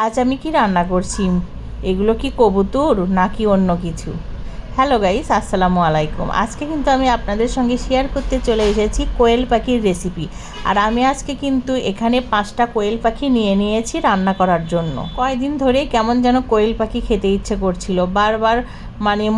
আজ আমি কি রান্না করছি? এগুলো কি কবুতর নাকি অন্য কিছু? হ্যালো গাইস, আসসালামু আলাইকুম। আজকে কিন্তু আমি আপনাদের সঙ্গে শেয়ার করতে চলে এসেছি কোয়েল পাখির রেসিপি। আর আমি আজকে কিন্তু এখানে 5টা কোয়েল পাখি নিয়ে নিয়েছি রান্না করার জন্য। কয়েকদিন ধরে কেমন যেন কোয়েল পাখি খেতে ইচ্ছে করছিল, বারবার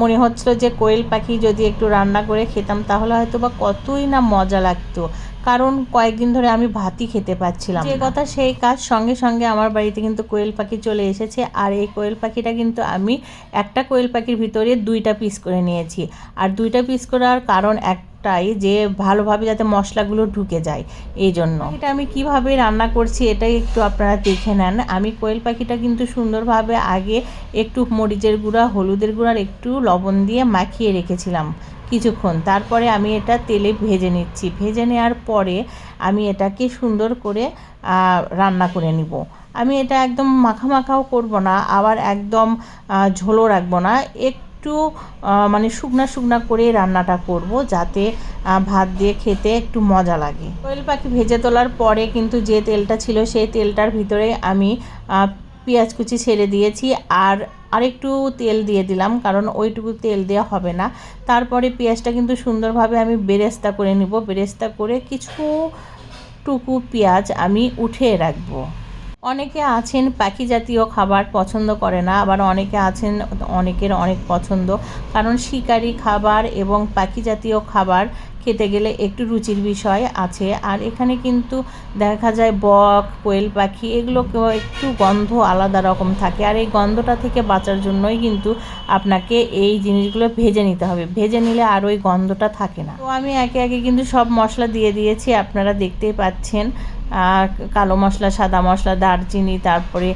মনে হচ্ছিল যে কোয়েল পাখি যদি একটু রান্না করে খেতাম তাহলে হয়তো বা কতই না মজা লাগতো। কারণ কয়েকদিন ধরে আমি ভাতই খেতে পাচ্ছিলাম যে কথা সেই কাজ, সঙ্গে সঙ্গে আমার বাড়িতে কিন্তু কোয়েল পাখি চলে এসেছে। আর এই কোয়েল পাখিটা কিন্তু আমি একটা কোয়েল পাখির ভিতরে 2টা পিস করে নিয়েছি। আর 2টা পিস করার কারণ একটাই, যে ভালোভাবে যাতে মশলাগুলো ঢুকে যায়, এই জন্য। এটা আমি কিভাবে রান্না করছি এটাই একটু আপনারা দেখে নেন। আমি কোয়েল পাখিটা কিন্তু সুন্দরভাবে আগে একটু মরিচের গুঁড়া, হলুদের গুঁড়া আর একটু লবণ দিয়ে মাখিয়ে রেখেছিলাম কিছুক্ষণ। তারপরে আমি এটা তেলে ভেজে নিচ্ছি। ভেজে নেওয়ার পরে আমি এটাকে সুন্দর করে রান্না করে নিব। আমি এটা একদম মাখাও করব না, আবার একদম ঝোলও রাখবো না, একটু শুকনা করে রান্নাটা করব, যাতে ভাত দিয়ে খেতে একটু মজা লাগে। কোয়েল পাখি ভেজে তোলার পরে কিন্তু যে তেলটা ছিল সেই তেলটার ভিতরে আমি পেঁয়াজ কুচি ছেড়ে দিয়েছি, আর আরেকটু তেল দিয়ে দিলাম, কারণ ওইটুকু তেল দেওয়া হবে না। তারপরে পেঁয়াজটা কিন্তু সুন্দরভাবে আমি বেরেস্তা করে নিব। বেরেস্তা করে কিছুটুকু পেঁয়াজ আমি উঠিয়ে রাখবো। অনেকে আছেন পাখি জাতীয় খাবার পছন্দ করে না, আবার অনেকে আছেন অনেকের অনেক পছন্দ। কারণ শিকারি খাবার এবং পাখি জাতীয় খাবার খেতে গেলে একটু রুচির বিষয় আছে। আর এখানে কিন্তু দেখা যায় বক, কোয়েল পাখি এগুলো একটু গন্ধ আলাদা রকম থাকে, আর এই গন্ধটা থেকে বাঁচার জন্যই কিন্তু আপনাকে এই জিনিসগুলো ভেজে নিতে হবে। ভেজে নিলে আর ওই গন্ধটা থাকে না। তো আমি একে একে কিন্তু সব মশলা দিয়ে দিয়েছি, আপনারা দেখতেই পাচ্ছেন। কালো মশলা, সাদা মশলা, দারচিনি, তারপরে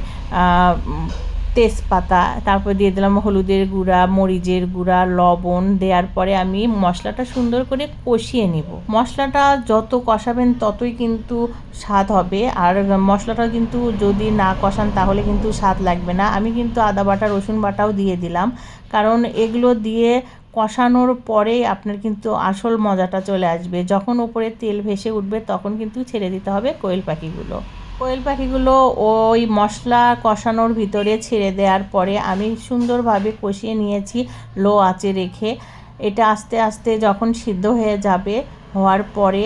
তেজপাতা, তারপর দিয়ে দিলাম হলুদের গুঁড়া, মরিচের গুঁড়া, লবণ। দেওয়ার পরে আমি মশলাটা সুন্দর করে কষিয়ে নিব। মশলাটা যত কষাবেন ততই কিন্তু স্বাদ হবে। আর মশলাটা কিন্তু যদি না কষান তাহলে কিন্তু স্বাদ লাগবে না। আমি কিন্তু আদা বাটা, রসুন বাটাও দিয়ে দিলাম, কারণ এগুলো দিয়ে কষানোর পরেই আপনার কিন্তু আসল মজাটা চলে আসবে। যখন উপরে তেল ভেসে উঠবে তখন কিন্তু ছেড়ে দিতে হবে কোয়েল পাখিগুলো। কোয়েল পাখিগুলো ওই মশলা কষানোর ভিতরে ছেড়ে দেওয়ার পরে আমি সুন্দরভাবে কষিয়ে নিয়েছি লো আঁচে রেখে। এটা আস্তে আস্তে যখন সিদ্ধ হয়ে যাবে, হওয়ার পরে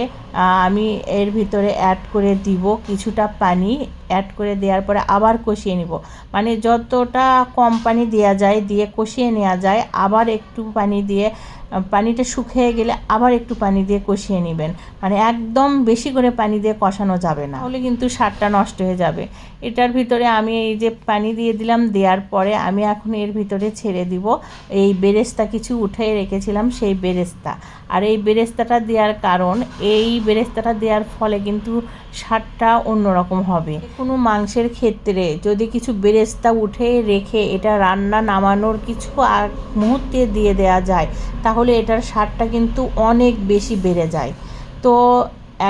আমি এর ভিতরে অ্যাড করে দিব কিছুটা পানি। অ্যাড করে দেওয়ার পরে আবার কষিয়ে নিব, যতটা কম পানি দেওয়া যায় দিয়ে কষিয়ে নেওয়া যায়, আবার একটু পানি দিয়ে, পানিটা শুকিয়ে গেলে আবার একটু পানি দিয়ে কষিয়ে নেবেন। একদম বেশি করে পানি দিয়ে কষানো যাবে না, তাহলে কিন্তু স্বাদটা নষ্ট হয়ে যাবে। এটার ভিতরে আমি এই যে পানি দিয়ে দিলাম, দেওয়ার পরে আমি এখন এর ভিতরে ছেড়ে দিব এই বেরেস্তা, কিছু উঠিয়ে রেখেছিলাম সেই বেরেস্তা। আর এই বেরেস্তাটা দেওয়ার কারণ, এই বেরেস্তাটা দেওয়ার ফলে কিন্তু স্বাদটা অন্যরকম হবে। কোনো মাংসের ক্ষেত্রে যদি কিছু বেরেস্তা উঠে রেখে এটা রান্না নামানোর কিছু মুহূর্তে দিয়ে দেওয়া যায়, তাহলে এটার স্বাদটা কিন্তু অনেক বেশি বেড়ে যায়। তো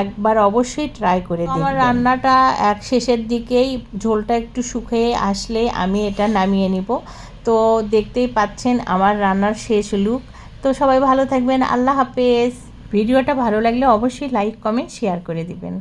একবার অবশ্যই ট্রাই করে দেখবেন। আমার রান্নাটা শেষের দিকেই, ঝোলটা একটু শুকিয়ে আসলে আমি এটা নামিয়ে নিব। তো দেখতেই পাচ্ছেন আমার রান্নার শেষ লুক। তো সবাই ভালো থাকবেন, আল্লাহ হাফেজ। ভিডিওটা ভালো লাগলে অবশ্যই লাইক, কমেন্ট, শেয়ার করে দিবেন।